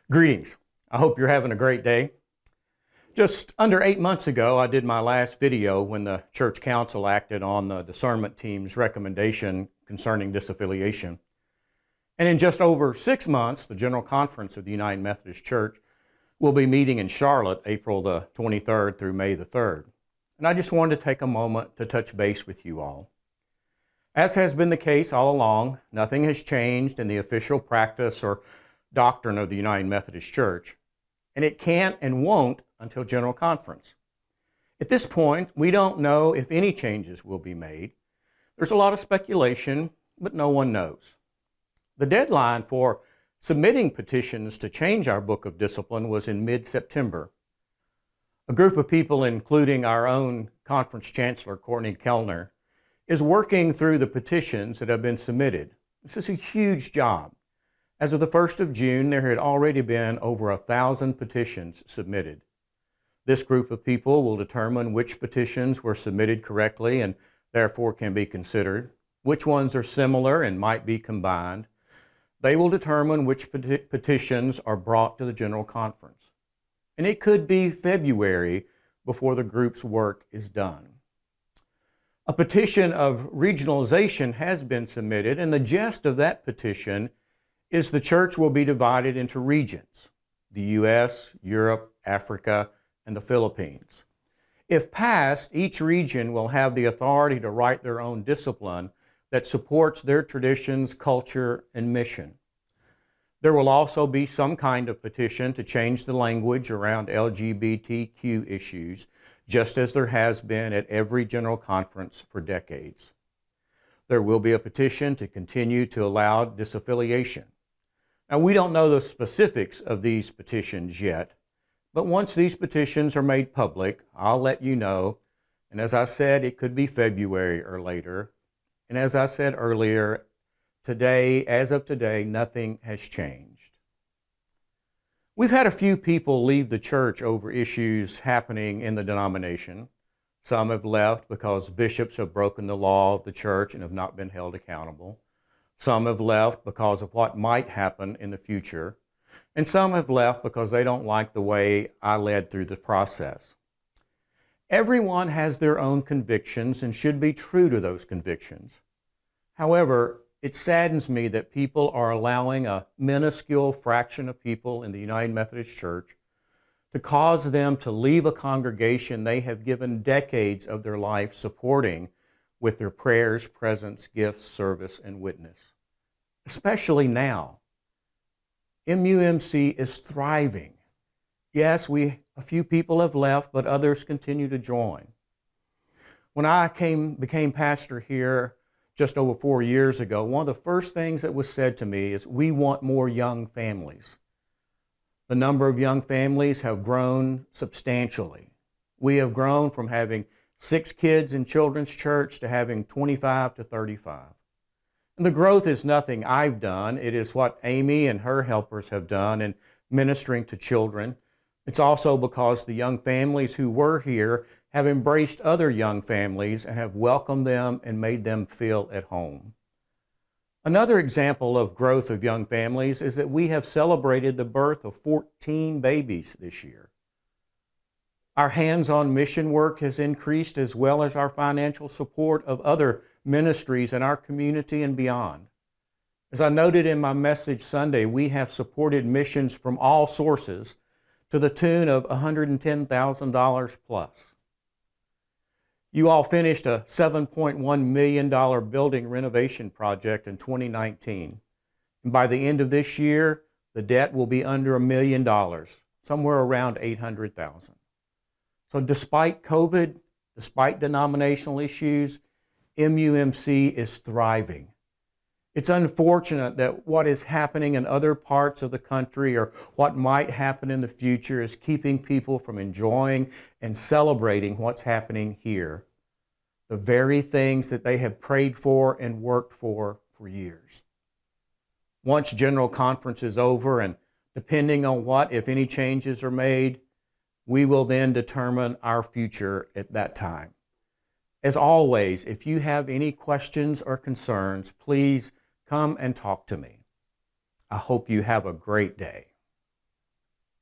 Greetings. I hope you're having a great day. Just under 8 months ago, I did my last video when the church council acted on the discernment team's recommendation concerning disaffiliation. And in just over 6 months, the General Conference of the United Methodist Church will be meeting in Charlotte April the 23rd through May the 3rd. And I just wanted to take a moment to touch base with you all. As has been the case all along, nothing has changed in the official practice or doctrine of the United Methodist Church, and it can't and won't until General Conference. At this point, we don't know if any changes will be made. There's a lot of speculation, but no one knows. The deadline for submitting petitions to change our book of discipline was in mid-September. A group of people, including our own conference chancellor, Courtney Kellner, is working through the petitions that have been submitted. This is a huge job. As of the 1st of June, there had already been over 1,000 petitions submitted. This group of people will determine which petitions were submitted correctly and therefore can be considered, which ones are similar and might be combined. They will determine which petitions are brought to the General Conference. And it could be February before the group's work is done. A petition of regionalization has been submitted, and the gist of that petition is the church will be divided into regions: the U.S., Europe, Africa, and the Philippines. If passed, each region will have the authority to write their own discipline that supports their traditions, culture, and mission. There will also be some kind of petition to change the language around LGBTQ issues, just as there has been at every General Conference for decades. There will be a petition to continue to allow disaffiliation. Now, we don't know the specifics of these petitions yet, but once these petitions are made public, I'll let you know. And as I said, it could be February or later. And as I said earlier, as of today, nothing has changed. We've had a few people leave the church over issues happening in the denomination. Some have left because bishops have broken the law of the church and have not been held accountable. Some have left because of what might happen in the future. And some have left because they don't like the way I led through the process. Everyone has their own convictions and should be true to those convictions. However, it saddens me that people are allowing a minuscule fraction of people in the United Methodist Church to cause them to leave a congregation they have given decades of their life supporting with their prayers, presence, gifts, service, and witness. Especially now. MUMC is thriving. Yes, a few people have left, but others continue to join. When I became pastor here just over 4 years ago, one of the first things that was said to me is, we want more young families. The number of young families have grown substantially. We have grown from having 6 kids in children's church to having 25 to 35. And the growth is nothing I've done. It is what Amy and her helpers have done in ministering to children. It's also because the young families who were here have embraced other young families and have welcomed them and made them feel at home. Another example of growth of young families is that we have celebrated the birth of 14 babies this year. Our hands-on mission work has increased, as well as our financial support of other ministries in our community and beyond. As I noted in my message Sunday, we have supported missions from all sources to the tune of $110,000 plus. You all finished a $7.1 million building renovation project in 2019. And by the end of this year, the debt will be under $1 million, somewhere around $800,000. So despite COVID, despite denominational issues, MUMC is thriving. It's unfortunate that what is happening in other parts of the country or what might happen in the future is keeping people from enjoying and celebrating what's happening here. The very things that they have prayed for and worked for years. Once General Conference is over, and depending on what, if any changes are made, we will then determine our future at that time. As always, if you have any questions or concerns, please come and talk to me. I hope you have a great day.